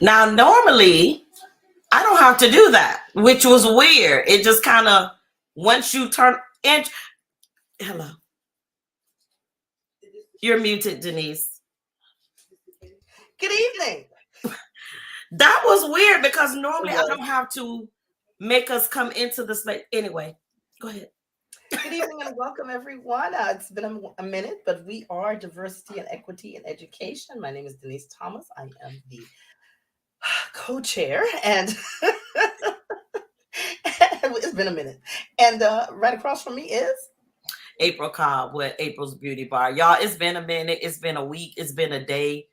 Now, normally, I don't have to do that, which was weird. It just kind of, once you turn, and hello, you're muted, Denise. Good evening. That was weird because It normally I was. don't have to make us come into the space. Anyway, go ahead. Good evening and welcome everyone. It's been a minute, but we are Diversity and Equity in Education. My name is Denise Thomas. I am the co-chair, and it's been a minute. And right across from me is April Cobb with April's Beauty Bar. Y'all, it's been a minute. It's been a week. It's been a day.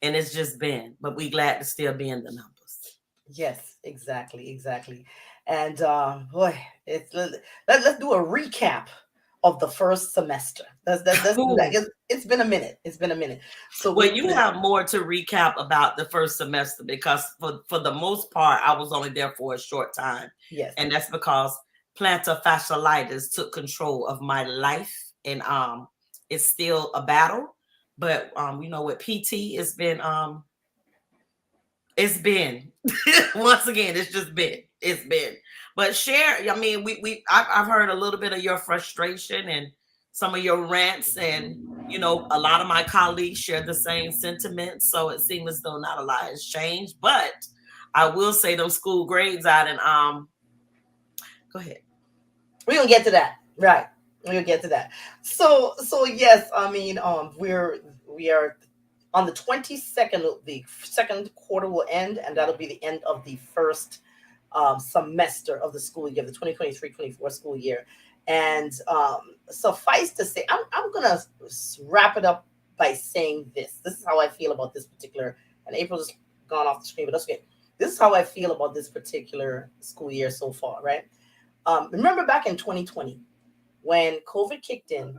And it's just been. But we glad to still be in the numbers. yes, exactly. And boy, let's do a recap of the first semester. Let's do that. Ooh. It's been a minute. It's been a minute. So Well, you have more to recap about the first semester because for the most part, I was only there for a short time. yes. And that's because plantar fasciitis took control of my life. And it's still a battle. But with PT, it's been once again, it's been. But share, I mean, I've heard a little bit of your frustration and some of your rants, and a lot of my colleagues share the same sentiments. So it seems as though not a lot has changed. But I will say them school grades out, and go ahead. We're gonna get to that. Right. We're gonna get to that. So yes, I mean, we are on the 22nd, the second quarter will end, and that'll be the end of the first semester of the school year, the 2023-24 school year. And suffice to say, I'm going to wrap it up by saying this. This is how I feel about this particular, and April just gone off the screen, but that's okay. This is how I feel about this particular school year so far, right? Remember back in 2020 when COVID kicked in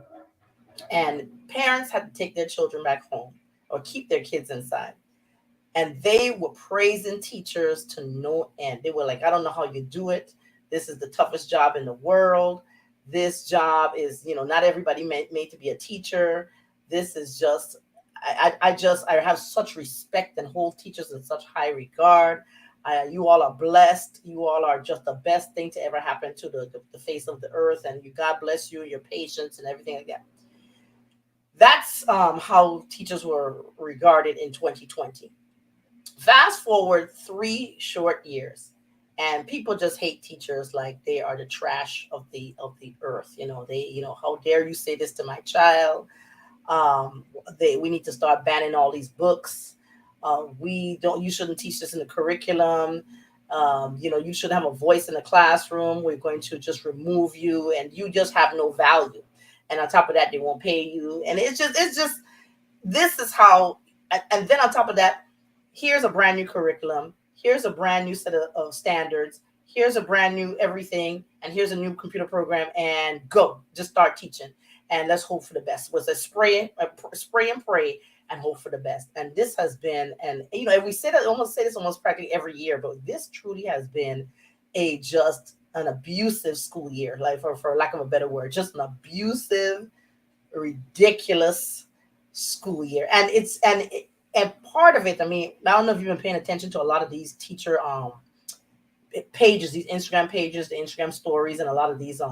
and parents had to take their children back home or keep their kids inside, and they were praising teachers to no end. They were like, I don't know how you do it. This is the toughest job in the world. This job is, not everybody made to be a teacher. This is just, I have such respect and hold teachers in such high regard. You all are blessed. You all are just the best thing to ever happen to the face of the earth. And God bless you, your patience and everything like that. That's how teachers were regarded in 2020. Fast forward 3 short years, and people just hate teachers like they are the trash of the earth. How dare you say this to my child? We need to start banning all these books. We don't. You shouldn't teach this in the curriculum. You should have a voice in the classroom. We're going to just remove you, and you just have no value. And on top of that, they won't pay you. And it's just this is how. And then on top of that, here's a brand new curriculum. Here's a brand new set of standards. Here's a brand new everything. And here's a new computer program. And go, just start teaching. And let's hope for the best. Was a spray and pray and hope for the best. And this has been, and we say that, almost say this almost practically every year, but this truly has been just an abusive school year, like for lack of a better word, just an abusive, ridiculous school year. And part of it, I mean, I don't know if you've been paying attention to a lot of these teacher pages, these Instagram pages, the Instagram stories, and a lot of these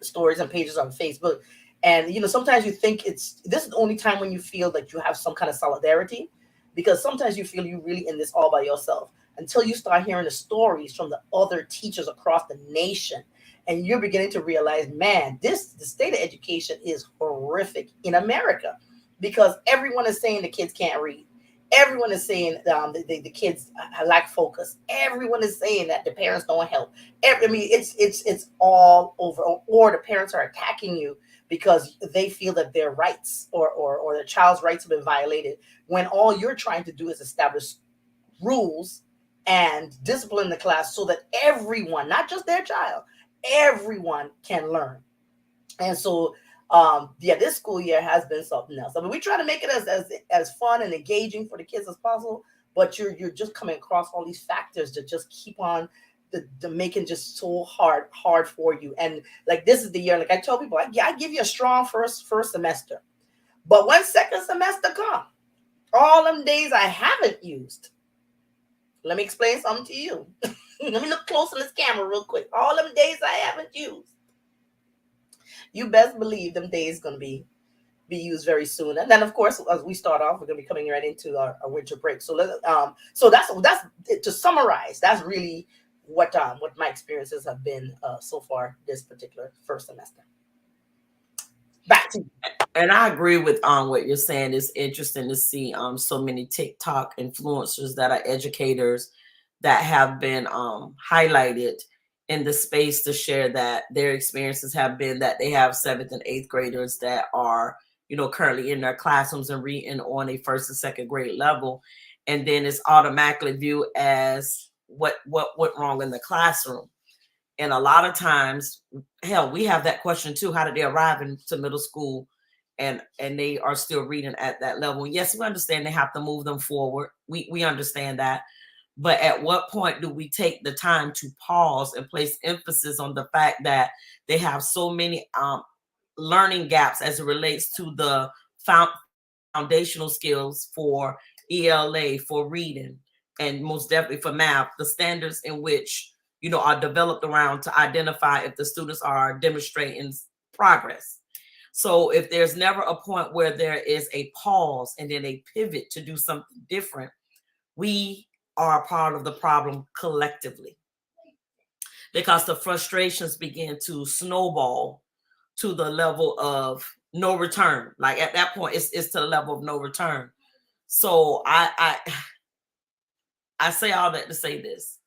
stories and pages on Facebook. And sometimes you think this is the only time when you feel that you have some kind of solidarity, because sometimes you feel you really in this all by yourself until you start hearing the stories from the other teachers across the nation, and you're beginning to realize, man, the state of education is horrific in America, because everyone is saying the kids can't read. Everyone is saying the kids lack focus. Everyone is saying that the parents don't help. It's all over. Or the parents are attacking you because they feel that their rights or their child's rights have been violated, when all you're trying to do is establish rules and discipline the class so that everyone, not just their child, everyone can learn. And so this school year has been something else. I mean, we try to make it as fun and engaging for the kids as possible, but you're just coming across all these factors that just keep on the making just so hard for you. And like, this is the year, like I tell people, I give you a strong first semester, but when second semester come, all them days I haven't used, Let me explain something to you. Let me look close on this camera real quick. All them days I haven't used, you best believe them days gonna be used very soon. And then, of course, as we start off, we're going to be coming right into our winter break. So so that's to summarize. That's really what my experiences have been so far this particular first semester. Back to you. And I agree with what you're saying. It's interesting to see so many TikTok influencers that are educators that have been highlighted in the space to share that their experiences have been that they have seventh and eighth graders that are, you know, currently in their classrooms and reading on a first and second grade level, and then it's automatically viewed as what went wrong in the classroom. And a lot of times, hell, we have that question too. How did they arrive into middle school and they are still reading at that level? Yes, we understand they have to move them forward. We understand that. But at what point do we take the time to pause and place emphasis on the fact that they have so many learning gaps as it relates to the foundational skills for ELA, for reading, and most definitely for math, the standards in which, you know, are developed around to identify if the students are demonstrating progress. So if there's never a point where there is a pause and then a pivot to do something different, we are part of the problem collectively, because the frustrations begin to snowball to the level of no return. Like at that point, it's to the level of no return. So I say all that to say this: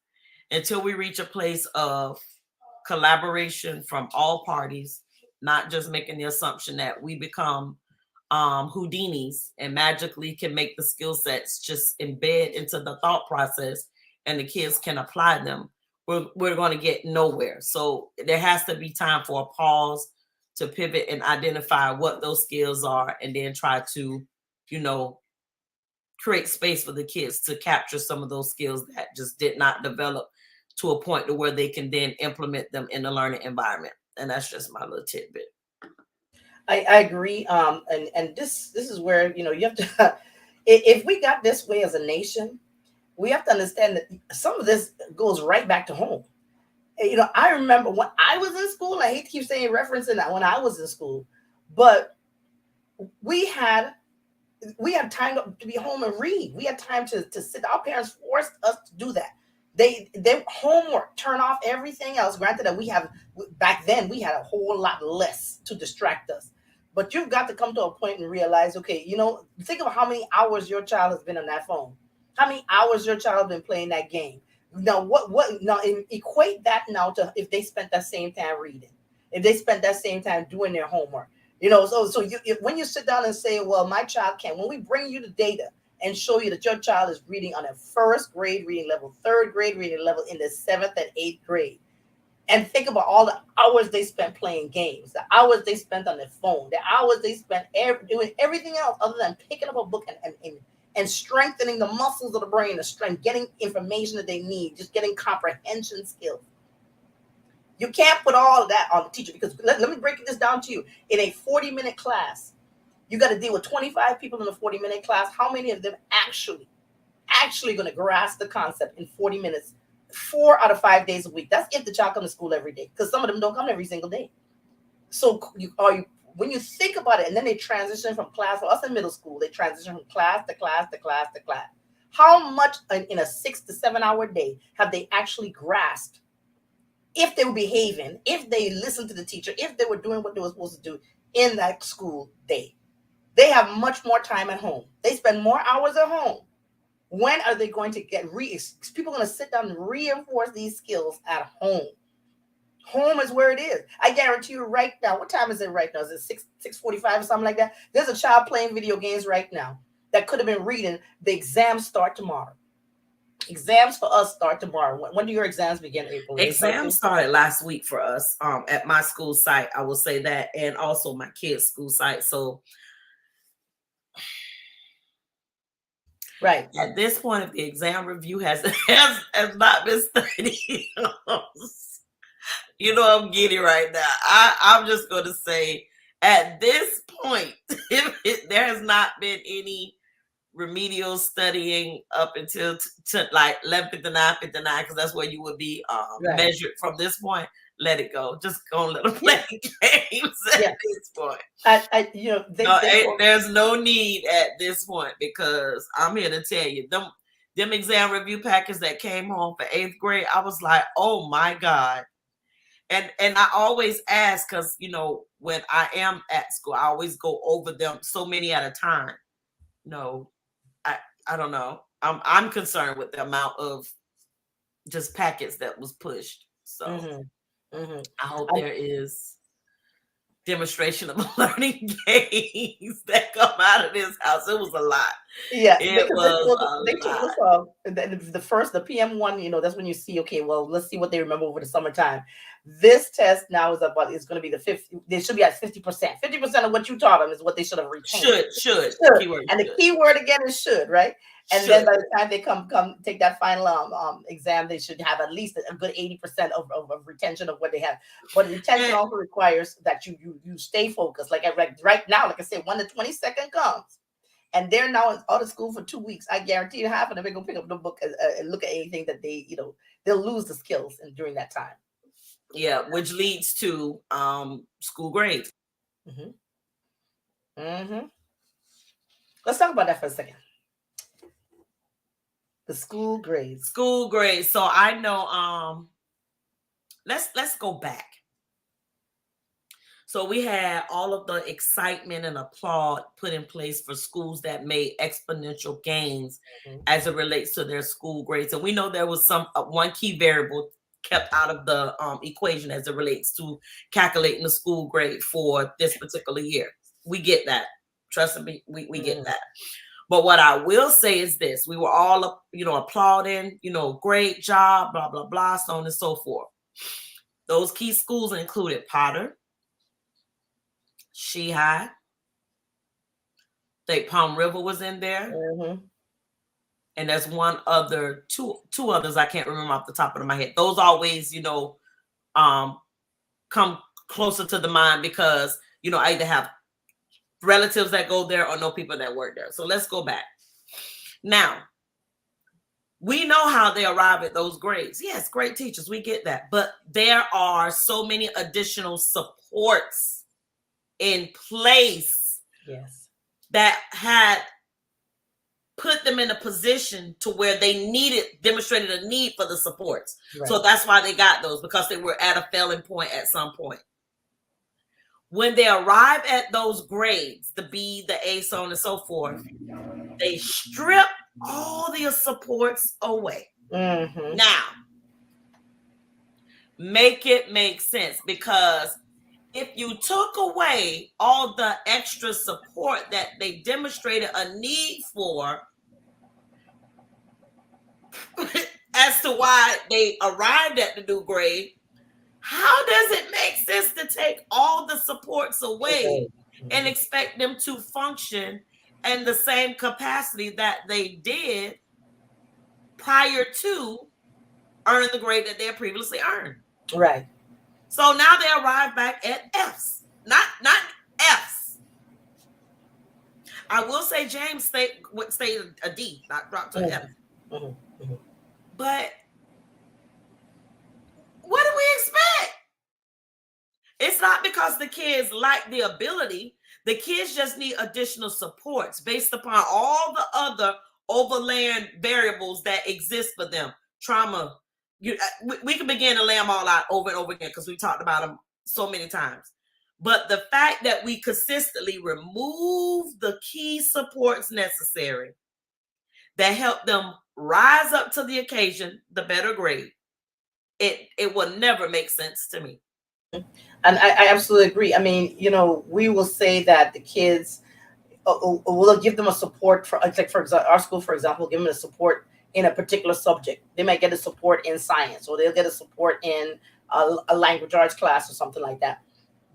until we reach a place of collaboration from all parties, not just making the assumption that we become Houdinis and magically can make the skill sets just embed into the thought process and the kids can apply them, we're going to get nowhere. So there has to be time for a pause to pivot and identify what those skills are, and then try to, you know, create space for the kids to capture some of those skills that just did not develop to a point to where they can then implement them in the learning environment. And that's just my little tidbit. I agree. And this is where you have to. If we got this way as a nation, we have to understand that some of this goes right back to home. I remember when I was in school. I hate to keep saying referencing that when I was in school, but we had we had time to be home and read. We had time to sit. Our parents forced us to do that. They homework, turn off everything else. Granted that we have back then we had a whole lot less to distract us. But you've got to come to a point and realize, okay, think of how many hours your child has been on that phone. How many hours your child has been playing that game. Now what now equate that now to if they spent that same time reading. If they spent that same time doing their homework. So when you sit down and say, well, my child can't, when we bring you the data and show you that your child is reading on a first grade reading level, third grade reading level in the seventh and eighth grade, and think about all the hours they spent playing games, the hours they spent on their phone, the hours they spent doing everything else other than picking up a book and strengthening the muscles of the brain, the strength, getting information that they need, just getting comprehension skills. You can't put all of that on the teacher because let me break this down to you. In a 40-minute class, you got to deal with 25 people in a 40-minute class. How many of them actually going to grasp the concept in 40 minutes, 4 out of 5 days a week? That's if the child comes to school every day, because some of them don't come every single day. So when you think about it, and then they transition from class, for us in middle school, they transition from class to class to class to class. How much in a 6 to 7 hour day have they actually grasped? If they were behaving, if they listened to the teacher, if they were doing what they were supposed to do in that school day. They have much more time at home. They spend more hours at home. When are they going to get people are going to sit down and reinforce these skills at home? Home is where it is. I guarantee you right now. What time is it right now? Is it 6:45 or something like that? There's a child playing video games right now that could have been reading. The exams start tomorrow. Exams for us start tomorrow. When do your exams begin, April? Exams started last week for us at my school site. I will say that, and also my kids' school site. So right at this point, if the exam review has not been studied, I'm giddy right now. I'm just going to say at this point, if there has not been any remedial studying up until like 11:59, 59, because that's where you would be Right. measured from this point. Let it go. Just go and let them Yeah. play games at Yeah. this point. You know, No, they told. there's no need at this point, because I'm here to tell you, them exam review packets that came home for 8th grade, I was like, oh my God. And I always ask, because when I am at school, I always go over them so many at a time. No, I I don't know. I'm concerned with the amount of just packets that was pushed. So Hmm. Hmm. I hope there is demonstration of learning games that come out of this house. It was a lot. Yeah, It because was they a told lot. us the PM one, you know, that's when you see, okay, well, let's see what they remember over the summertime. This test now is going to be the 50. They should be at 50%. 50% of what you taught them is what they should have retained. Should Should, keyword and the should key word again is should, right? And then should. by the time they come take that final exam, they should have at least a good 80% of retention of what they have. But retention And also requires that you stay focused. Like I read right now, like I said, when the 22nd comes and they're now out of school for 2 weeks, I guarantee you half of them are going to pick up the book and look at anything that they'll lose the skills during that time. yeah, which leads to school grades. Hmm. Hmm. Let's talk about that for a second. The school grades. School grades. So I know let's go back. So we had all of the excitement and applaud put in place for schools that made exponential gains Mhm. as it relates to their school grades. And we know there was some one key variable kept out of the equation as it relates to calculating the school grade for this particular year. We get that. Trust me, we get Mhm. that. But what I will say is this: we were all, applauding, great job, blah blah blah, so on and so forth. Those key schools included Potter, High, think Palm River was in there, Mhm. and there's two others I can't remember off the top of my head. Those always, um, come closer to the mind because I either have relatives that go there or know people that work there. So let's go back. Now we know how they arrive at those grades. Yes, great teachers, we get that, but there are so many additional supports in place Yes. that had put them in a position to where they demonstrated a need for the supports. Right. So that's why they got those, because they were at a failing point at some point. When they arrive at those grades, the B, the A, so on and so forth, they strip all the supports away. Mhm. Now, make it make sense, because if you took away all the extra support that they demonstrated a need for, as to why they arrived at the new grade, how does it make sense to take all the supports away Okay. and Mhm. expect them to function in the same capacity that they did prior to earning the grade that they had previously earned? Right. So now they arrive back at F's, not F's. I will say James stayed a D, not dropped to an F. Mhm. Mhm. Mhm. But what do we expect? It's not because the kids lack the ability. The kids just need additional supports based upon all the other overlaying variables that exist for them. Trauma. We can begin to lay them all out over and over again because we talked about them so many times. But the fact that we consistently remove the key supports necessary that help them rise up to the occasion, the better grade, it will never make sense to me. And I absolutely agree. I mean, we will say that the kids, we'll give them a support for, like, for example, our school, for example, give them a support in a particular subject. They might get a support in science, or they'll get a support in a language arts class or something like that.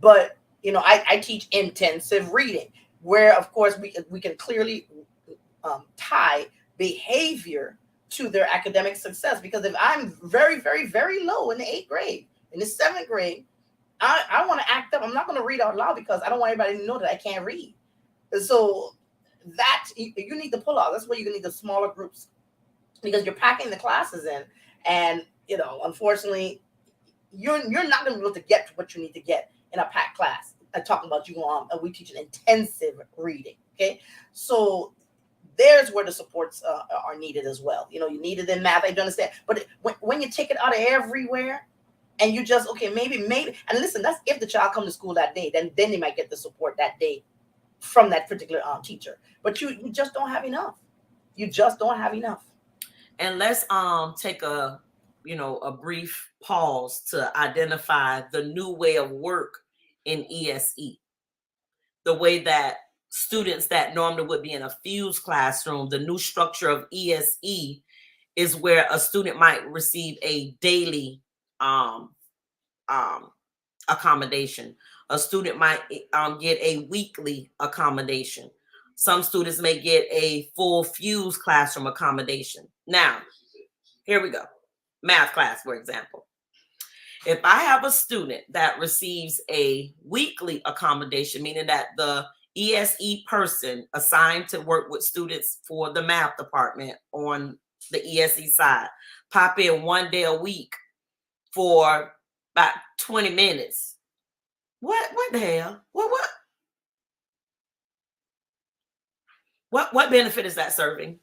But I teach intensive reading, where of course we can clearly tie behavior to their academic success. Because if I'm very, very, very low in the 8th grade, in the 7th grade, I want to act up. I'm not going to read out loud because I don't want anybody to know that I can't read. So that you need to pull out. That's where you need the smaller groups, because you're packing the classes in, and unfortunately, you're not going to be able to get to what you need to get in a packed class. I'm talking about we teach an intensive reading. Okay, so there's where the supports are needed as well. You need it in math. I do understand, but when you take it out of everywhere, and you just maybe, and listen, that's if the child come to school that day, then they might get the support that day from that particular teacher. But you just don't have enough. You just don't have enough. And let's take a brief pause to identify the new way of work in ESE. The way that students that normally would be in a fused classroom, the new structure of ESE is where a student might receive a daily um, accommodation. A student might get a weekly accommodation. Some students may get a full fused classroom accommodation. Now, here we go. Math class, for example. If I have a student that receives a weekly accommodation, meaning that the ESE person assigned to work with students for the math department on the ESE side, pop in 1 day a week for about 20 minutes. What the hell? What benefit is that serving?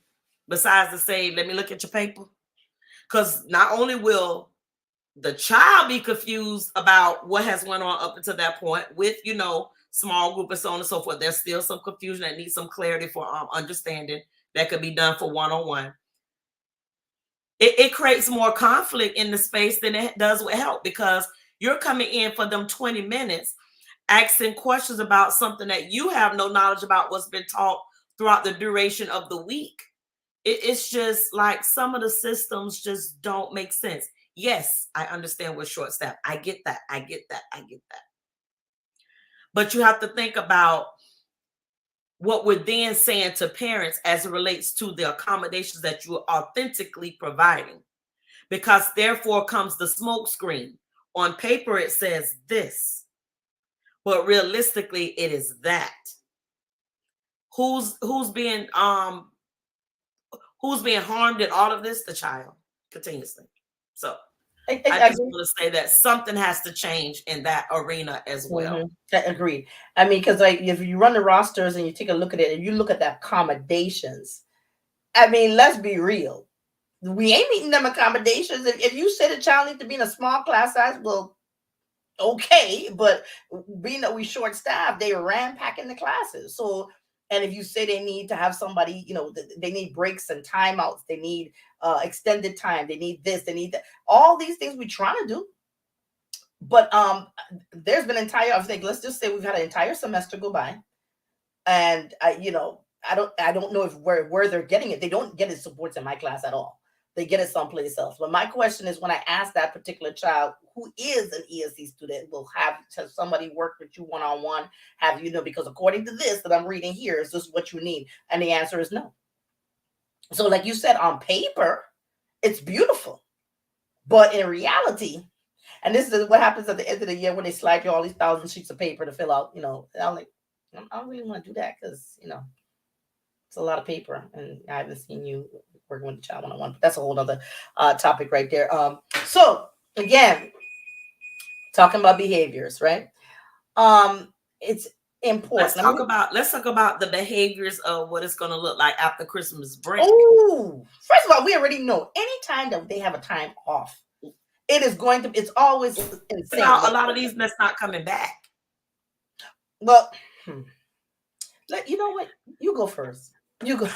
Besides to say, let me look at your paper? Because not only will the child be confused about what has went on up until that point with, small group and so on and so forth. There's still some confusion that needs some clarity for understanding that could be done for one-on-one. It creates more conflict in the space than it does with help, because you're coming in for them 20 minutes asking questions about something that you have no knowledge about what's been taught throughout the duration of the week. It's just like some of the systems just don't make sense. Yes, I understand we're short staffed. I get that. But you have to think about what we're then saying to parents as it relates to the accommodations that you're authentically providing. Because therefore comes the smoke screen. On paper, it says this, but realistically, it is that. Who's being harmed in all of this? The child, continuously. So I just want to say that something has to change in that arena as well. Agreed. I mean, because if you run the rosters and you take a look at it, and you look at the accommodations, I mean, let's be real. We ain't meeting them accommodations. If you say the child needs to be in a small class size, well, okay, but being that we short staffed, they ran packing the classes. So, and if you say they need to have somebody, they need breaks and timeouts, they need extended time, they need this, they need that, all these things we trying to do. But there's been I think, let's just say we've had an entire semester go by, and I don't know if where they're getting it. They don't get it supports in my class at all. They get it someplace else. But my question is, when I ask that particular child who is an ESE student, will have somebody work with you one-on-one, have because according to this that I'm reading here, is this what you need? And the answer is no. So like you said, on paper, it's beautiful. But in reality, and this is what happens at the end of the year when they slide you all these 1,000 sheets of paper to fill out, I'm like, I don't really want to do that, because, it's a lot of paper, and I haven't seen you working with the child one-on-one, but that's a whole other topic right there. So again, talking about behaviors, right? It's important. Let's talk about the behaviors of what it's going to look like after Christmas break. Oh, first of all, we already know anytime that they have a time off, it's always insane. A lot of these that's not coming back. Well, you know what? You go first. You go.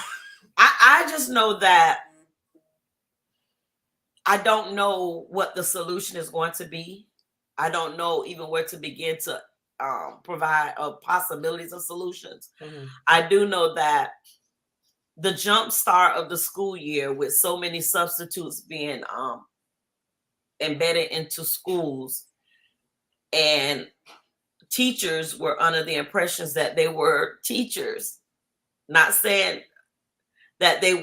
I just know that I don't know what the solution is going to be. I don't know even where to begin to provide possibilities of solutions. Mm-hmm. I do know that the jump start of the school year, with so many substitutes being embedded into schools, and teachers were under the impressions that they were teachers, not saying that they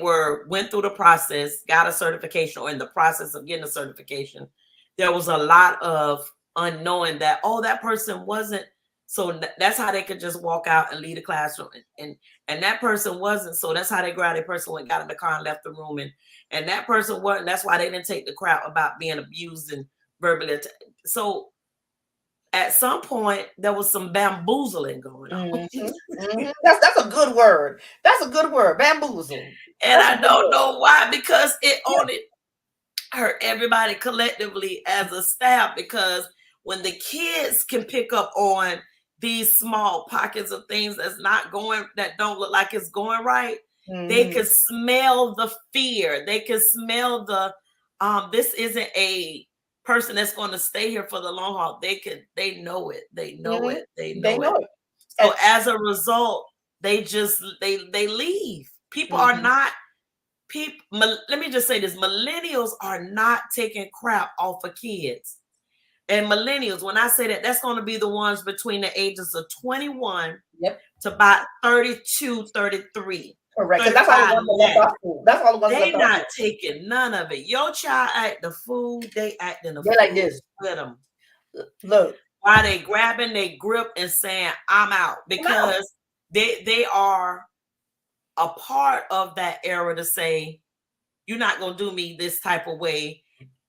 went through the process, got a certification, or in the process of getting a certification. There was a lot of unknowing that, that person wasn't So that's how they could just walk out and leave the classroom. And that person wasn't. So that's how they grabbed a person and got in the car and left the room. And that person wasn't. That's why they didn't take the crap about being abused and verbally. So at some point there was some bamboozling going on. That's a good word. That's a good word. Bamboozle. And I don't know why, because it only hurt everybody collectively as a staff, because when the kids can pick up on these small pockets of things that don't look like it's going right, they can smell the fear. They can smell the this isn't a person that's going to stay here for the long haul. They know it. They know it. They know it. So as a result, they leave. People are not let me just say this: millennials are not taking crap off of kids. And millennials, when I say that, that's going to be the ones between the ages of 21 to about 32, 33. Correct. That's all the ones that left school. That's all the ones they not taking none of it. Your child act the fool, they acting the fool like this with them. Look. While they grabbing their grip and saying, I'm out. Because they are a part of that era to say, you're not going to do me this type of way.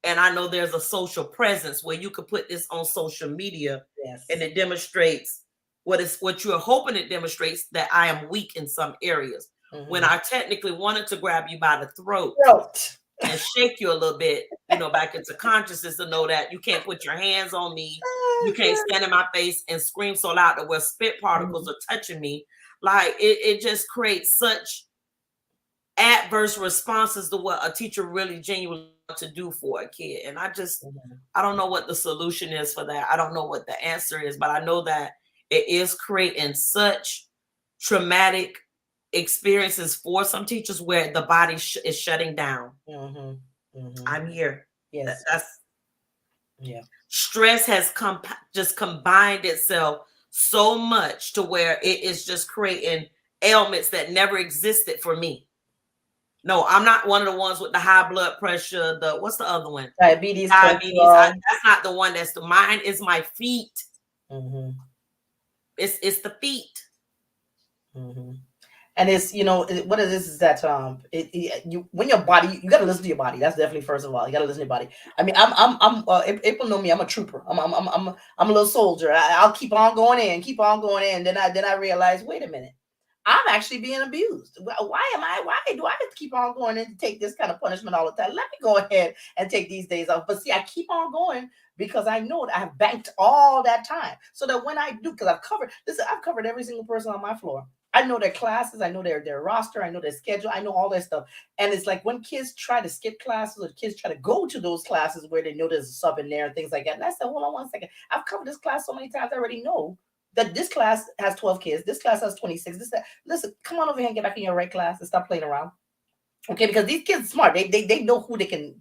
And I know there's a social presence where you could put this on social media, and it demonstrates what you're hoping it demonstrates, that I am weak in some areas. When I technically wanted to grab you by the throat and shake you a little bit, back into consciousness, to know that you can't put your hands on me. You can't stand in my face and scream so loud that where spit particles are touching me. Like it just creates such adverse responses to what a teacher really genuinely wants to do for a kid. And I don't know what the solution is for that. I don't know what the answer is, but I know that it is creating such traumatic experiences for some teachers where the body is shutting down. I'm here. Yes. Stress has just combined itself so much to where it is just creating ailments that never existed for me. No, I'm not one of the ones with the high blood pressure. What's the other one? Diabetes. That's not the one. Mine is my feet. It's the feet. And it's, what it is that when your body, you got to listen to your body. That's definitely, first of all, you got to listen to your body. I mean, April know me. I'm a trooper. I'm a little soldier. I'll keep on going in. Then I realize, wait a minute, I'm actually being abused. Why do I have to keep on going in to take this kind of punishment all the time? Let me go ahead and take these days off. But see, I keep on going because I know that I have banked all that time, so that when I do, because I've covered every single person on my floor. I know their classes, I know their roster, I know their schedule, I know all that stuff. And it's like when kids try to skip classes, or kids try to go to those classes where they know there's a sub in there and things like that. And I said, hold on one second. I've covered this class so many times, I already know that this class has 12 kids, this class has 26. Listen, come on over here and get back in your right class and stop playing around. Okay, because these kids are smart. They know who they can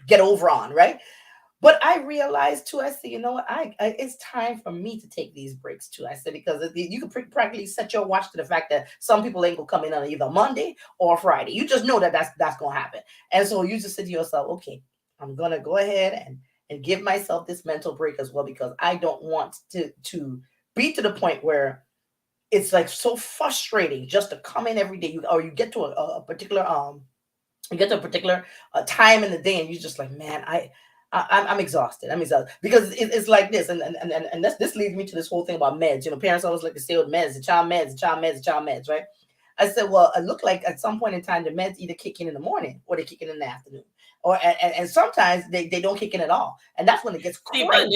get over on, right? But I realized too, I said, you know what, it's time for me to take these breaks too. I said, because you can practically set your watch to the fact that some people ain't gonna come in on either Monday or Friday. You just know that that's gonna happen. And so you just say to yourself, okay, I'm gonna go ahead and give myself this mental break as well, because I don't want to be to the point where it's like so frustrating just to come in every day. You get to a particular time in the day, and you're just like, man, I'm exhausted. I'm exhausted, because it's like this, and this leads me to this whole thing about meds. Parents always like to say with meds, the child meds, right? I said, well, it looked like at some point in time the meds either kick in the morning or they kick in the afternoon, or and sometimes they don't kick in at all, and that's when it gets crazy. But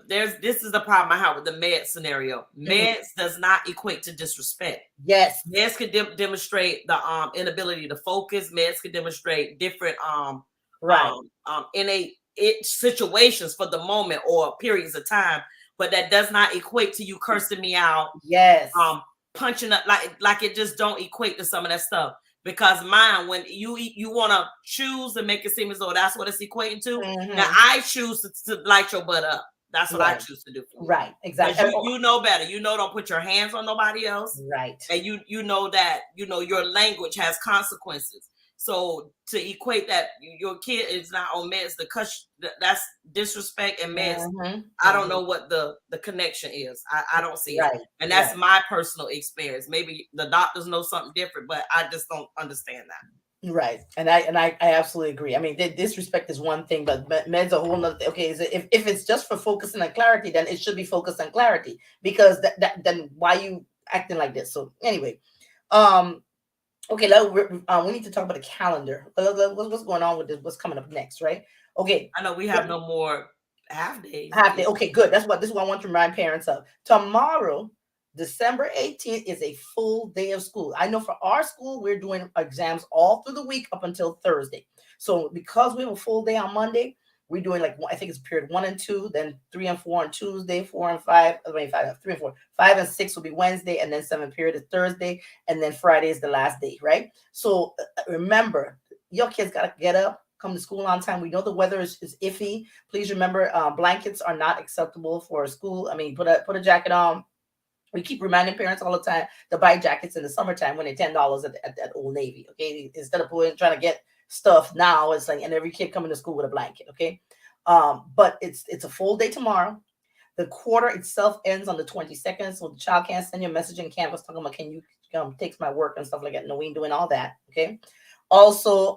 this is the problem I have with the med scenario. Meds does not equate to disrespect. Yes, meds can demonstrate the inability to focus. Meds can demonstrate different innate situations for the moment or periods of time, but that does not equate to you cursing me out. Yes. Punching up, like it just don't equate to some of that stuff. Because mine, when you want to choose and make it seem as though that's what it's equating to. Now I choose to light your butt up. That's what I choose to do. Right, exactly. You know better. Don't put your hands on nobody else. Right. And you know that your language has consequences. So to equate that your kid is not on meds, that's disrespect and meds. I don't know what the connection is. I don't see it. Right. And that's my personal experience. Maybe the doctors know something different, but I just don't understand that. Right. And I absolutely agree. I mean, disrespect is one thing, but meds a whole nother thing. Okay, if it's just for focusing on clarity, then it should be focused on clarity, because then why you acting like this? So anyway, okay, we need to talk about the calendar. What's going on with this? What's coming up next, right? Okay. I know we have no more half days. Half day. Okay, good. This is what I want to remind parents of. Tomorrow, December 18th, is a full day of school. I know for our school, we're doing exams all through the week up until Thursday. So because we have a full day on Monday, we're doing like, I think it's period 1 and 2, then 3 and 4 on Tuesday, 4 and 5, 3 and 4, 5 and 6 will be Wednesday, and then 7 period is Thursday, and then Friday is the last day, right? So remember, your kids got to get up, come to school on time. We know the weather is iffy. Please remember, blankets are not acceptable for school. I mean, put a jacket on. We keep reminding parents all the time to buy jackets in the summertime when they're $10 at Old Navy. Okay, instead of trying to get stuff now, it's like, and every kid coming to school with a blanket. Okay, but it's a full day tomorrow. The quarter itself ends on the 22nd, so the child can't send you a message in Canvas talking about, can you take my work and stuff like that. No, we ain't doing all that. Okay. Also,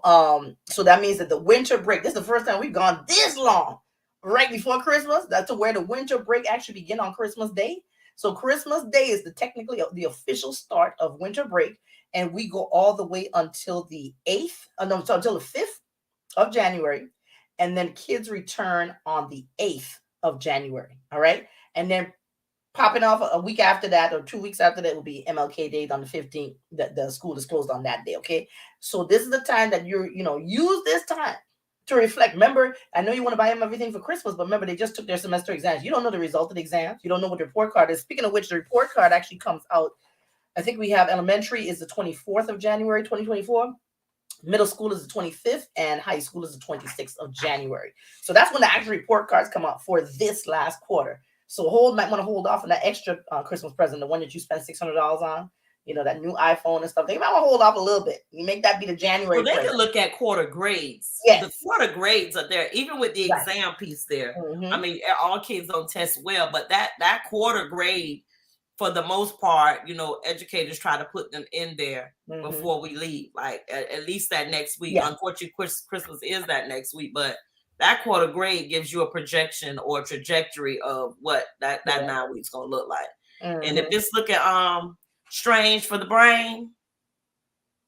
so that means that the winter break, this is the first time we've gone this long right before Christmas. That's where the winter break actually begin on Christmas Day. So Christmas Day is technically the official start of winter break, and we go all the way until the 8th, until the 5th of January, and then kids return on the 8th of January. All right, and then popping off a week after that, or 2 weeks after that, will be MLK Day on the 15th. The school is closed on that day. Okay, so this is the time that use this time to reflect. Remember, I know you want to buy them everything for Christmas, but remember, they just took their semester exams. You don't know the result of the exams. You don't know what the report card is. Speaking of which, the report card actually comes out. I think we have elementary is the 24th of January, 2024. Middle school is the 25th, and high school is the 26th of January. So that's when the actual report cards come out for this last quarter. So might want to hold off on that extra Christmas present, the one that you spent $600 on. That new iPhone and stuff. They might want to hold off a little bit. You make that be the January. Well, they can look at quarter grades. Yes. The quarter grades are there, even with the exam piece there. I mean, all kids don't test well, but that quarter grade, for the most part, educators try to put them in there before we leave, like at least that next week. Yeah. Unfortunately, Christmas is that next week, but that quarter grade gives you a projection or a trajectory of what that 9 weeks gonna look like. And if this looking strange for the brain,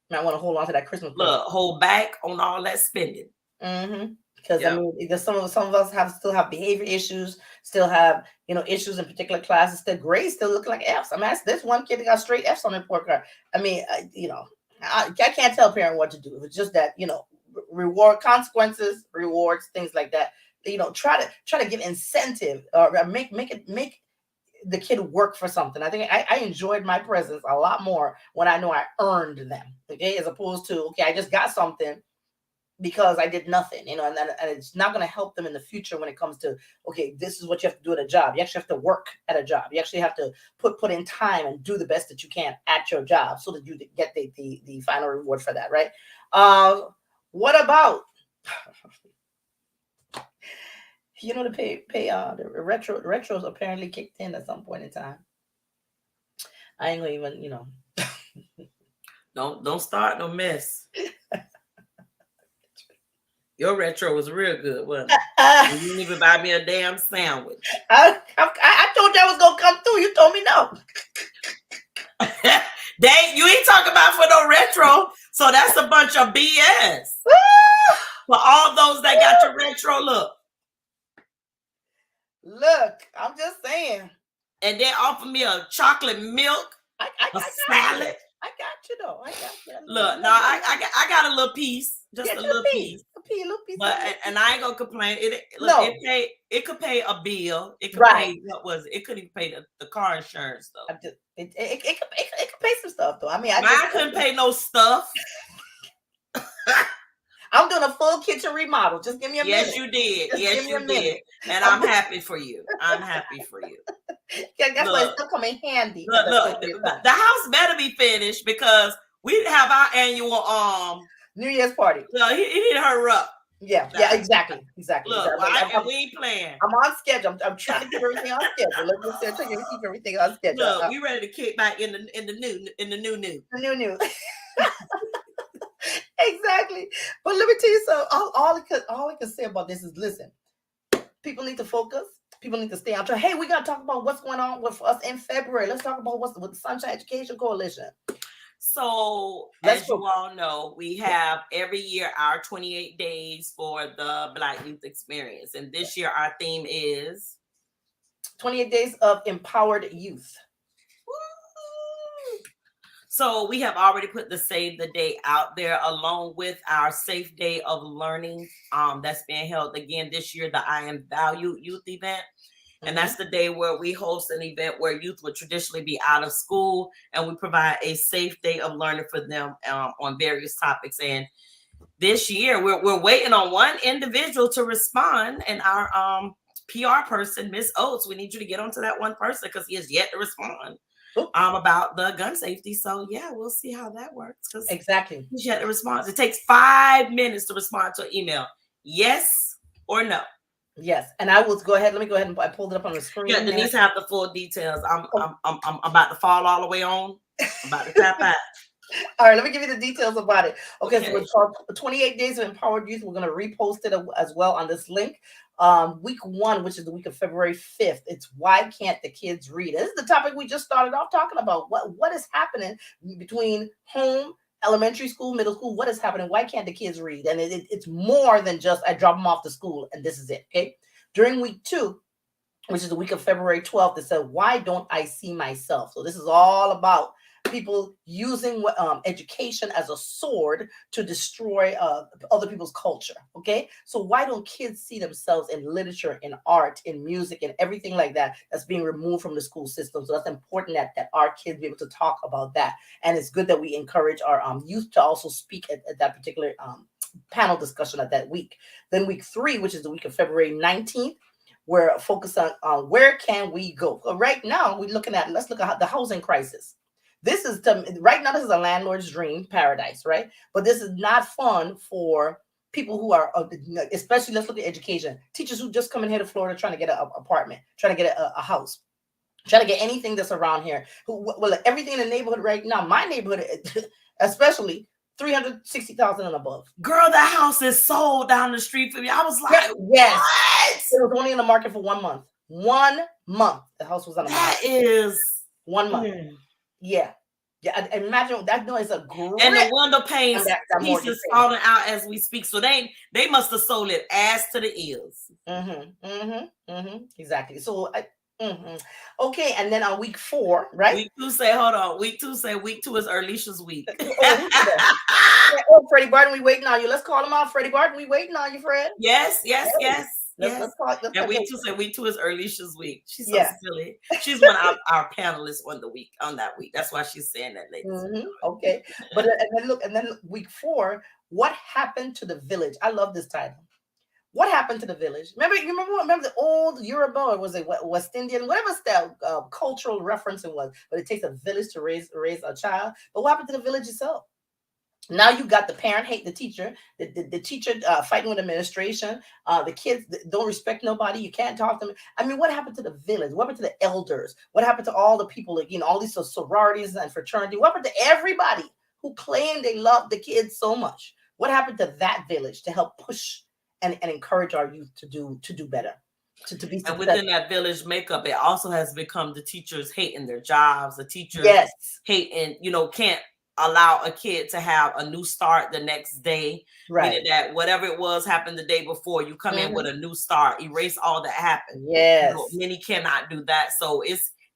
might want to hold on to that Christmas. Hold back on all that spending. Because I mean, some of us still have behavior issues, still have issues in particular classes. The grades still look like Fs. I mean, there's one kid that got straight Fs on the report card. I mean, I can't tell a parent what to do. It's just that reward consequences, rewards, things like that. Try to give incentive or make the kid work for something. I think I enjoyed my presents a lot more when I know I earned them. Okay, as opposed to I just got something because I did nothing, and it's not going to help them in the future when it comes to, this is what you have to do at a job. You actually have to work at a job. You actually have to put in time and do the best that you can at your job so that you get the final reward for that, right? What about, the pay the retros apparently kicked in at some point in time. I ain't gonna even, Don't start no mess. Your retro was real good, wasn't it? You didn't even buy me a damn sandwich. I told you I was gonna come through. You told me no. Dave, you ain't talking about for no retro, so that's a bunch of BS. For all those that got your retro, look, I'm just saying. And they offer me a chocolate milk, a salad. I got you though. I got you. Look, no, I got a little piece, just a little piece. A little piece. But and I ain't gonna complain. It could pay a bill. It could pay what was it? It couldn't even pay the car insurance though. It could pay some stuff though. I mean, I couldn't pay no stuff. I'm doing a full kitchen remodel. Just give me a minute. Yes, you did. Yes, you did. And I'm happy for you. I'm happy for you. Yeah, that's why it's still coming handy. Look, the house better be finished because we have our annual New Year's party. No, he need to hurry up. Yeah, Nah, yeah, exactly. look, and we ain't playing. I'm on schedule. I'm trying to keep everything on schedule. Let's just say, trying to keep everything on schedule. Look, we ready to kick back in the new. New. Exactly. But let me tell you something. All I can say about this is, listen, people need to focus. People need to stay on track. Hey, we got to talk about what's going on with us in February. Let's talk about what's with the Sunshine Education Coalition. So, as you all know, we have every year our 28 days for the Black Youth Experience. And this year, our theme is 28 Days of Empowered Youth. Woo! So, we have already put the Save the Day out there along with our Safe Day of Learning that's being held again this year, the I Am Valued Youth event. And that's the day where we host an event where youth would traditionally be out of school, and we provide a safe day of learning for them on various topics. And this year, we're waiting on one individual to respond, and our PR person, Miss Oates, we need you to get onto that one person because he has yet to respond about the gun safety. So yeah, we'll see how that works. Exactly. He's yet to respond. It takes 5 minutes to respond to an email. Yes or no. Yes, and I will go ahead. Let me go ahead and I pulled it up on the screen. Yeah, Denise have the full details. I'm about to fall all the way on. I'm about to tap out. All right, let me give you the details about it. Okay. So it's called 28 Days of Empowered Youth. We're going to repost it as well on this link. Week 1, which is the week of February 5th. It's why can't the kids read? This is the topic we just started off talking about. What is happening between home, elementary school, middle school? What is happening? Why can't the kids read? And it's more than just I drop them off to school and this is it. Okay. During week 2, which is the week of February 12th, it said, why don't I see myself? So this is all about people using education as a sword to destroy other people's culture. Okay. So why don't kids see themselves in literature, in art, in music, and everything like that that's being removed from the school system? So that's important that our kids be able to talk about that. And it's good that we encourage our youth to also speak at that particular panel discussion at that week. Then week 3, which is the week of February 19th, we're focused on where can we go. So right now let's look at the housing crisis. This is right now, this is a landlord's dream paradise, right? But this is not fun for people who are, especially, let's look at education. Teachers who just come in here to Florida trying to get an apartment, trying to get a house, trying to get anything that's around here. Everything in the neighborhood right now, my neighborhood especially, 360,000 and above. Girl, that house is sold down the street from me. I was like, yes. What? It was only in the market for 1 month. 1 month. The house was on the market. That is 1 month. Yeah. Yeah. Imagine that noise. A grip. And the window panes pieces falling out as we speak. So they must have sold it ass to the ears. Exactly. So okay, and then on week 4, right? Week 2 say, hold on. Week 2 say week 2 is Erlisha's week. Freddie Barton, we waiting on you. Let's call him out. Freddie Barton, we waiting on you, Fred. Yes. Let's and week 2 say week 2 is Erlisha's week. She's so silly. She's one of our panelists on that week. That's why she's saying that, ladies. Okay, but and then week 4, what happened to the village? I love this title. What happened to the village? Remember the old Yoruba, or was it West Indian, whatever style cultural reference it was? But it takes a village to raise a child. But what happened to the village itself? Now you got the parent hate the teacher, the teacher fighting with administration. The kids don't respect nobody. You can't talk to them. I mean, what happened to the village? What happened to the elders? What happened to all the people, all these sororities and fraternity? What happened to everybody who claimed they loved the kids so much? What happened to that village to help push and encourage our youth to do better, to be successful? And within that village makeup, it also has become the teachers hating their jobs, the teachers hating, can't allow a kid to have a new start the next day. Right. Meaning that whatever it was happened the day before, you come in with a new start, erase all that happened. Yes. Many cannot do that. So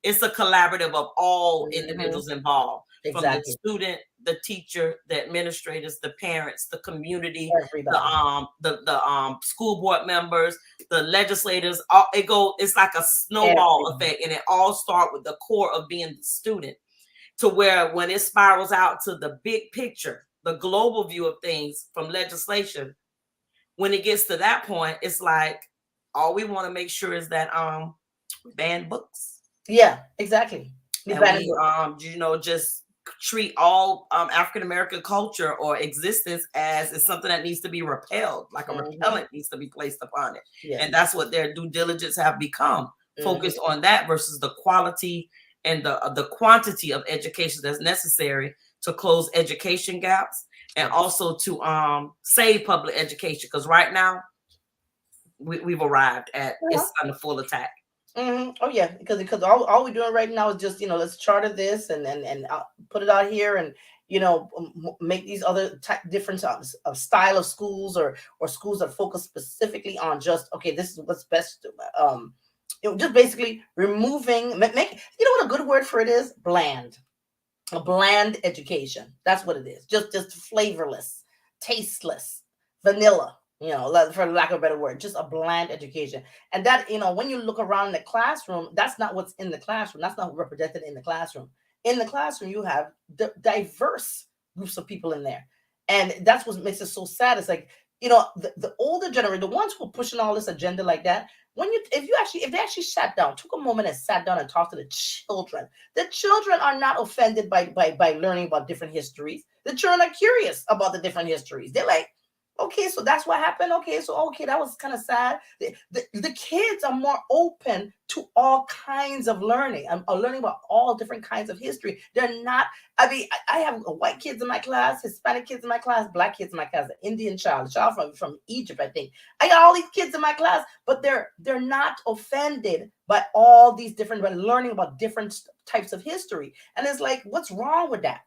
it's a collaborative of all individuals involved. Exactly. From the student, the teacher, the administrators, the parents, the community, everybody. the school board members, the legislators. It's like a snowball effect, and it all starts with the core of being the student. To where when it spirals out to the big picture, the global view of things from legislation, when it gets to that point, it's like all we want to make sure is that ban books. Yeah, exactly. And we, just treat all African American culture or existence as is something that needs to be repelled, like a repellent needs to be placed upon it. Yeah. And that's what their due diligence have become, focused Mm-hmm. on that versus the quality and the quantity of education that's necessary to close education gaps and also to save public education. Because right now we've arrived at Yeah. it's under full attack. Oh yeah, because all we're doing right now is just let's charter this and put it out here and make these other different of style of schools or schools that focus specifically on just okay, this is what's best. Just basically removing make what a good word for it is, bland. A bland education. That's what it is. Just flavorless, tasteless, vanilla. For lack of a better word, just a bland education. And that when you look around in the classroom, that's not what's in the classroom. That's not represented in the classroom. In the classroom, you have diverse groups of people in there, and that's what makes it so sad. It's like the older generation, the ones who are pushing all this agenda like that. If they actually sat down, took a moment and sat down and talked to the children are not offended by learning about different histories. The children are curious about the different histories. They're like, okay, so that's what happened. Okay, that was kind of sad. The kids are more open to all kinds of learning. Are learning about all different kinds of history. They're not. I mean, I have white kids in my class, Hispanic kids in my class, black kids in my class, an Indian child, a child from Egypt, I think. I got all these kids in my class, but they're not offended by all these different, by learning about different types of history. And it's like, what's wrong with that?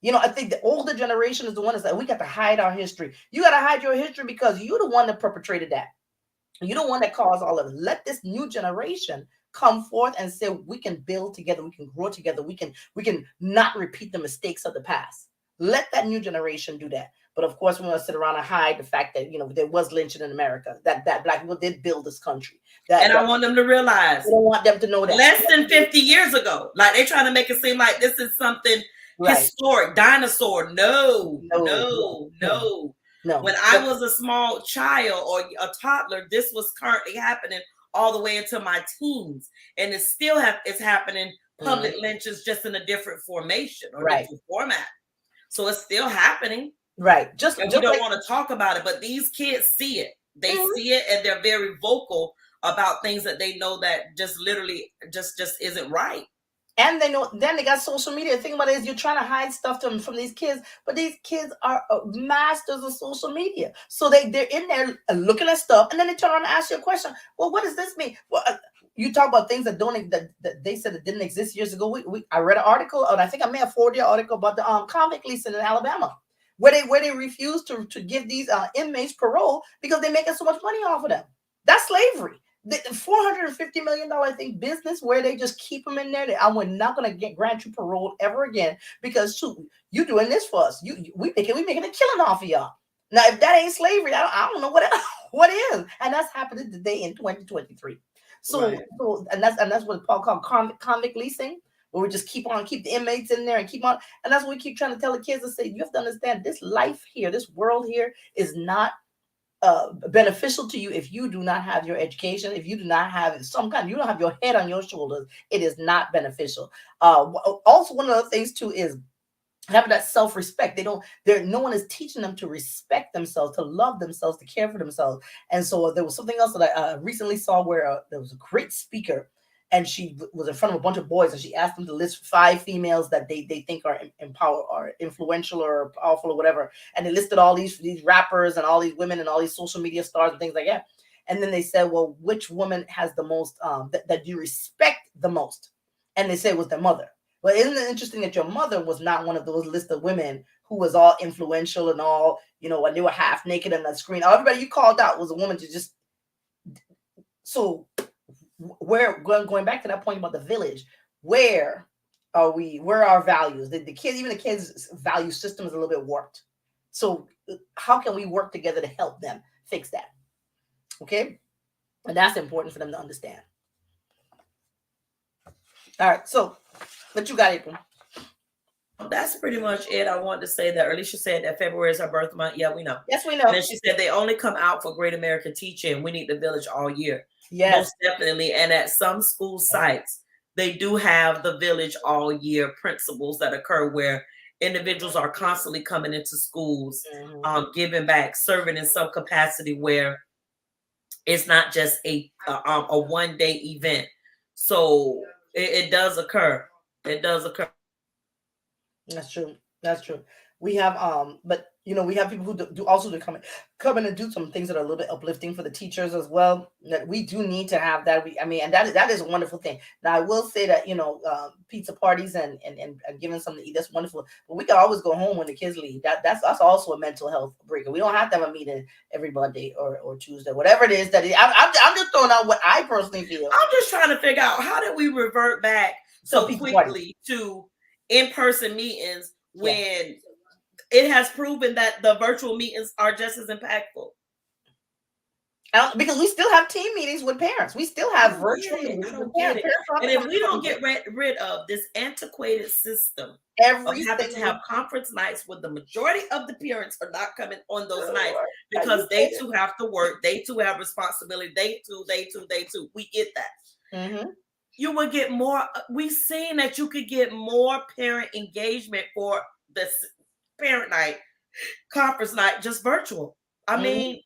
I think the older generation is the one that's like, we got to hide our history. You got to hide your history because you're the one that perpetrated that. You're the one that caused all of it. Let this new generation come forth and say, we can build together, we can grow together, we can not repeat the mistakes of the past. Let that new generation do that. But of course, we want to sit around and hide the fact that there was lynching in America, that black people did build this country. And I want them to realize, we don't want them to know that less than 50 years ago, like they're trying to make it seem like this is something historic, dinosaur. No. When I was a small child or a toddler, this was currently happening all the way into my teens, and it's happening. Public lynches, just in a different formation or different format. So it's still happening, right? And we don't want to talk about it, but these kids see it. They see it, and they're very vocal about things that they know that just literally just isn't right. And they know. Then they got social media. The thing about it is, you're trying to hide stuff from these kids, but these kids are masters of social media. So they're in there looking at stuff, and then they turn around and ask you a question. Well, what does this mean? Well, you talk about things that that they said that didn't exist years ago. I read an article, and I think I may have forwarded an article about the convict leasing in Alabama, where they refuse to give these inmates parole because they're making so much money off of them. That's slavery. The $450 million business where they just keep them in there. We're not going to grant you parole ever again because you doing this for us. We making a killing off of y'all. Now, if that ain't slavery, I don't know what is. And that's happening today in 2023. So that's what Paul called convict leasing, where we just keep the inmates in there and keep on. And that's what we keep trying to tell the kids to say, you have to understand this life here, this world here is not beneficial to you if you do not have your education, if you do not have you don't have your head on your shoulders. It is not beneficial. Also, one of the things too is having that self-respect. No one is teaching them to respect themselves, to love themselves, to care for themselves. And so there was something else that I recently saw where there was a great speaker, and she was in front of a bunch of boys, and she asked them to list 5 females that they think are empowered or influential or powerful or whatever. And they listed all these rappers and all these women and all these social media stars and things like that. And then they said, well, which woman has the most, that you respect the most? And they said it was their mother. But isn't it interesting that your mother was not one of those list of women who was all influential and all, and they were half naked on that screen. Everybody you called out was a woman to just. So where going back to that point about the village, where are we? Where are our values? The kids, even the kids' value system is a little bit warped. So how can we work together to help them fix that? Okay, and that's important for them to understand. All right, so what you got, April? That's pretty much it. I want to say that Alicia said that February is her birth month. Yeah, we know. Yes, we know. And then she said they only come out for Great American Teaching. We need the village all year. Yes, most definitely. And at some school sites, they do have the village all year principles that occur where individuals are constantly coming into schools, giving back, serving in some capacity where it's not just a 1 day event. So it does occur. It does occur. That's true. That's true. We have but we have people who do also to come in and do some things that are a little bit uplifting for the teachers as well. That we do need to have that. And that is a wonderful thing. Now I will say that pizza parties and giving something to eat, that's wonderful. But we can always go home when the kids leave. That's also a mental health breaker. We don't have to have a meeting every Monday or Tuesday, whatever it is I'm just throwing out what I personally feel. I'm just trying to figure out, how did we revert back so quickly to in-person meetings when it has proven that the virtual meetings are just as impactful? Because we still have team meetings with parents. We still have virtual meetings with parents. And if we don't get rid of this antiquated system of having to have conference nights where the majority of the parents are not coming on those nights because they too have to work, they too have responsibility, they too. We get that. You would get more. We've seen that you could get more parent engagement for the parent night, conference night, just virtual. I mean,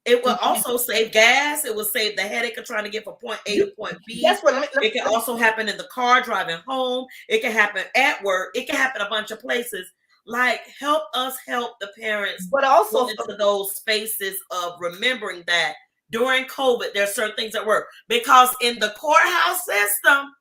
it will also save gas. It will save the headache of trying to get from point A to point B. It can also happen in the car driving home. It can happen at work. It can happen a bunch of places. Like, help us help the parents, but also into those spaces of remembering that during COVID, there's certain things that work, because in the courthouse system,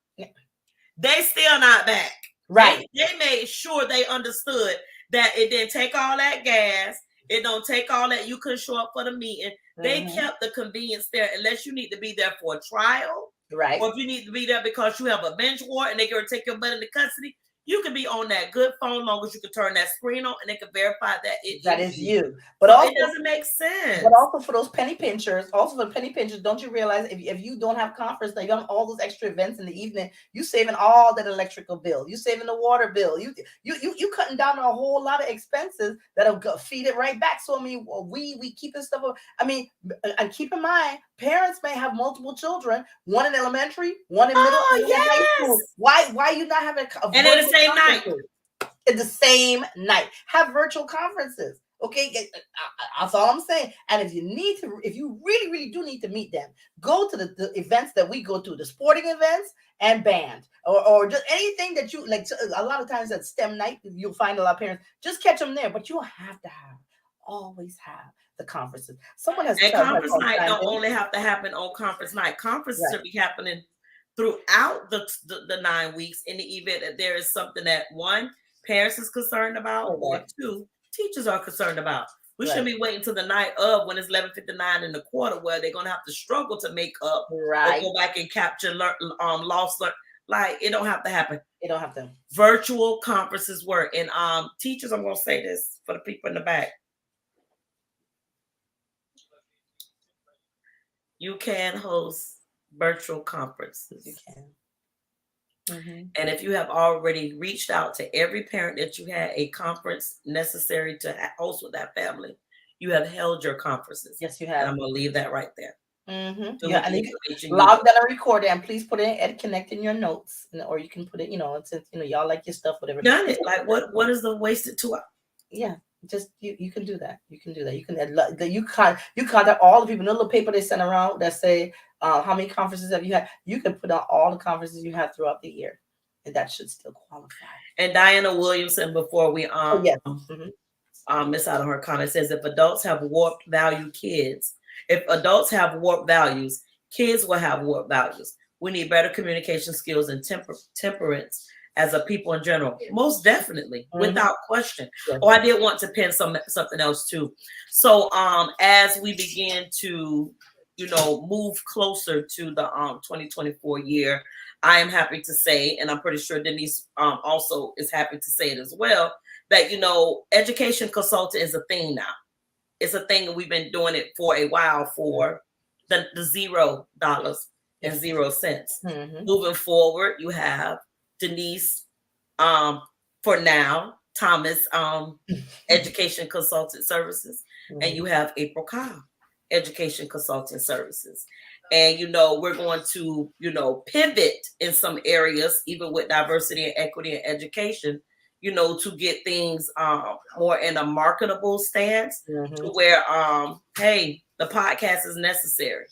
they still not back. Right. They made sure they understood that it didn't take all that gas. It don't take all that. You couldn't show up for the meeting. They kept the convenience there, unless you need to be there for a trial. Right. Or if you need to be there because you have a bench warrant and they're going to take your butt into custody, you can be on that good phone long as you can turn that screen on and they can verify that that is you. But so also, it doesn't make sense. But also for those penny pinchers, don't you realize if you don't have conference, now you have all those extra events in the evening, you saving all that electrical bill, you saving the water bill, you cutting down a whole lot of expenses that'll feed it right back. So I mean, we keeping stuff up. I mean, and keep in mind, parents may have multiple children, one in elementary, one in middle, and one in high school. Why you not having and in the same night? In the same night, have virtual conferences. Okay, that's all I'm saying. And if you really, really do need to meet them, go to the events that we go to, the sporting events and band, or just anything that you like. A lot of times at STEM night, you'll find a lot of parents. Just catch them there, but you don't have to always have the conferences. Someone has and conference night don't only have to happen on conference night. Conferences should be happening throughout the 9 weeks in the event that there is something that, one, parents is concerned about, or two, teachers are concerned about. We shouldn't be waiting till the night of, when it's 11:59 in the quarter, where they're gonna have to struggle to make up or go back and capture lost. Like, it don't have to happen. It don't have to. Virtual conferences work. And teachers, I'm gonna say this for the people in the back. You can host virtual conferences. You can. And if you have already reached out to every parent that you had a conference necessary to host with that family, you have held your conferences. Yes, you have. And I'm going to leave that right there. Yeah, and you can log that and record it, and please put it in Ed Connect in your notes, or you can put it, since y'all like your stuff, whatever. Done it. Like, what is the wasted 2 hours? Yeah, just you can do that. You can do that. You contact all the people. The little paper they send around that say how many conferences have you had. You can put on all the conferences you had throughout the year, and that should still qualify. And Diana Williamson, before we miss out on her comment, says if adults have warped values, kids will have warped values. We need better communication skills and temperance as a people in general. Most definitely, without question. Yes. Oh, I did want to pin something else too. So as we begin to move closer to the 2024 year, I am happy to say, and I'm pretty sure Denise also is happy to say it as well, that education consultant is a thing now. It's a thing, and we've been doing it for a while for the $0 and 0 cents. Moving forward, you have Denise, for now, Thomas, Education Consultant Services, and you have April Cobb, Education Consulting Services. And, we're going to, pivot in some areas, even with diversity and equity and education, to get things more in a marketable stance to where, hey, the podcast is necessary.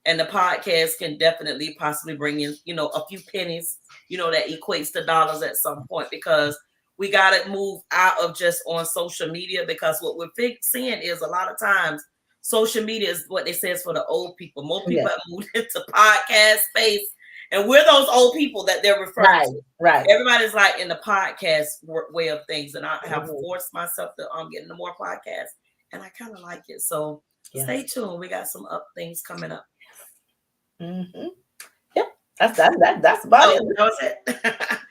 And the podcast can definitely possibly bring in, a few pennies, that equates to dollars at some point, because we got to move out of just on social media, because what we're seeing is a lot of times social media is what they say is for the old people. Most people have moved into podcast space, and we're those old people that they're referring to. Right. Everybody's like in the podcast way of things, and I have forced myself to get into more podcasts, and I kind of like it. So stay tuned. We got some things coming up. Yep, that's about it. That was it.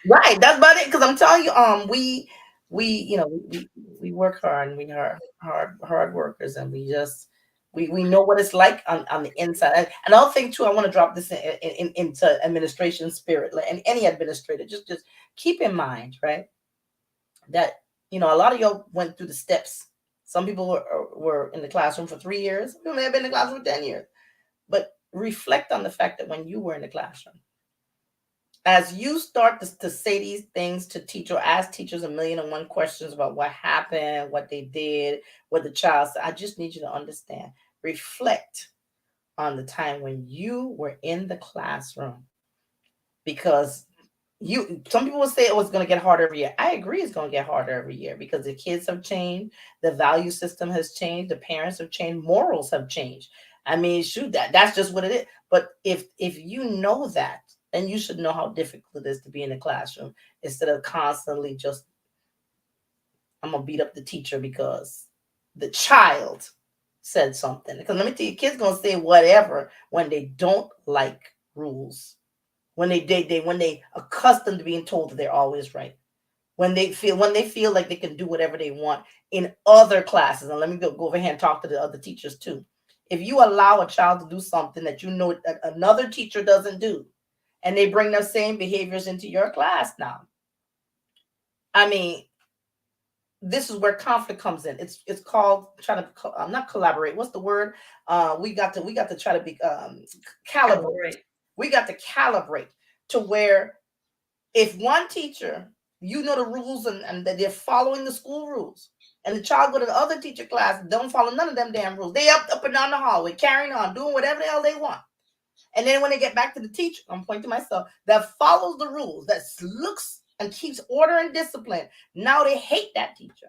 Right, that's about it. Because I'm telling you, we we work hard, and we are hard workers, and we know what it's like on the inside. And another thing too, I want to drop this into administration spirit, and any administrator, just keep in mind, right, that a lot of y'all went through the steps. Some people were in the classroom for 3 years. Some people may have been in the classroom for 10 years. But reflect on the fact that when you were in the classroom, as you start to say these things to teach or ask teachers 1,000,001 questions about what happened, what they did, what the child said, I just need you to understand. Reflect on the time when you were in the classroom, because some people will say it was going to get harder every year. I agree, it's going to get harder every year, because the kids have changed, the value system has changed, the parents have changed, morals have changed. I mean, shoot, that's just what it is. But if you know that, then you should know how difficult it is to be in the classroom, instead of constantly just, I'm gonna beat up the teacher because the child said something. Because let me tell you, kids gonna say whatever when they don't like rules, when they accustomed to being told that they're always right, when they feel like they can do whatever they want in other classes. And let me go over here and talk to the other teachers too. If you allow a child to do something that that another teacher doesn't do, and they bring those same behaviors into your class now, I mean, this is where conflict comes in. It's called trying to not collaborate. What's the word? We got to try to be calibrate. We got to calibrate to where, if one teacher, the rules, and that they're following the school rules, and the child go to the other teacher class, don't follow none of them damn rules. They up and down the hallway, carrying on, doing whatever the hell they want. And then when they get back to the teacher, I'm pointing to myself, that follows the rules, that looks and keeps order and discipline, now they hate that teacher.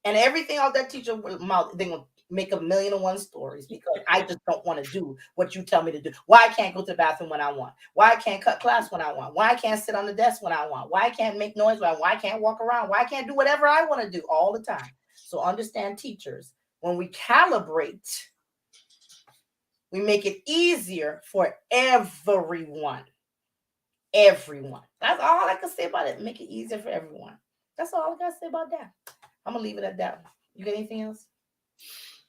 And everything else that teacher mouth, they're going to make 1,000,001 stories, because I just don't want to do what you tell me to do. Why I can't go to the bathroom when I want? Why I can't cut class when I want? Why I can't sit on the desk when I want? Why I can't make noise? Why I can't walk around? Why I can't do whatever I want to do all the time? So understand, teachers, when we calibrate, we make it easier for everyone. Everyone. That's all I can say about it. Make it easier for everyone. That's all I got to say about that. I'm going to leave it at that. You got anything else?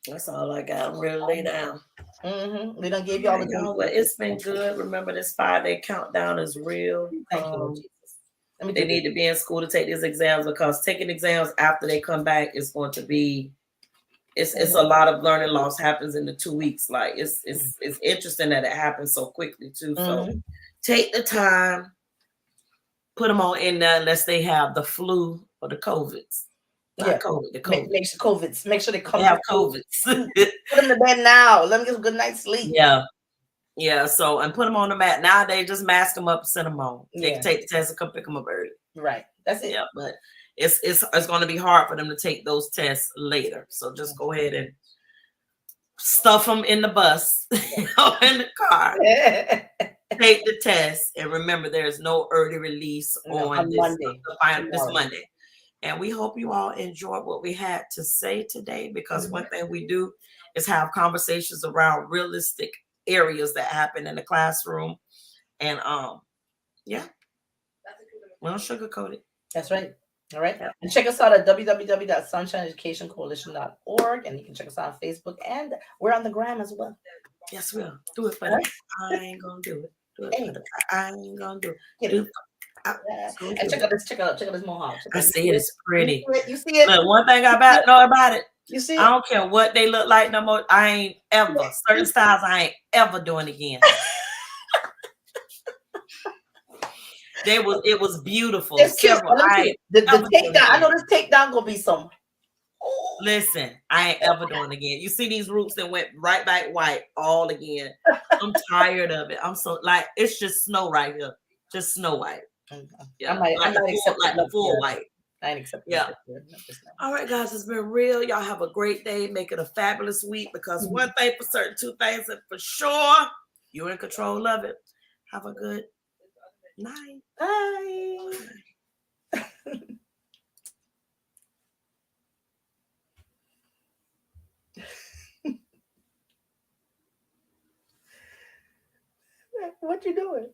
That's all I got. I'm ready to lay down. We done gave y'all but it's been good. Remember, this 5-day countdown is real. Thank you, Jesus. They need to be in school to take these exams, because taking exams after they come back is going to be, it's a lot of learning loss happens in the 2 weeks. Like it's interesting that it happens so quickly too. So take the time, put them on in there unless they have the flu or the COVIDs. Not COVID, the COVID. Make sure COVIDs. Make sure they come. They have COVIDs. Put them to bed now. Let them get a good night's sleep. Yeah. So, and put them on the mat. Nowadays, just mask them up and send them home. They can take the test and come pick them up early. Right. That's it. Yeah, but it's going to be hard for them to take those tests later. So just go ahead and stuff them in the bus or in the car. Take the test, and remember, there's no early release on this Monday. And we hope you all enjoyed what we had to say today, because one thing we do is have conversations around realistic areas that happen in the classroom. And we don't sugarcoat it. That's right. All right. Yep. And check us out at www.sunshineeducationcoalition.org. And you can check us out on Facebook, and we're on the gram as well. Yes, we'll do it for that. I ain't gonna do it. I ain't gonna do it. And check out this mohawk. I see it. It's pretty. You see it? Look, one thing I know about it, You see I it? don't care what they look like no more. I ain't ever certain styles I ain't ever doing again. It was beautiful. It's cute. Several Let me I tell you, ain't the ever doing takedown. I again. know this takedown gonna be some. Ooh. Listen, I ain't ever doing again. You see these roots that went right back white all again. I'm tired of it. I'm so like it's just snow right here. Just snow white. Yeah. I might accept Like it the next full year. white. I ain't accepting it Yeah. this year. Not this All right, guys, it's been real. Y'all have a great day. Make it a fabulous week because time. one thing for certain, two things that for sure, you're in control of it. Have a good night. Bye. What you doing?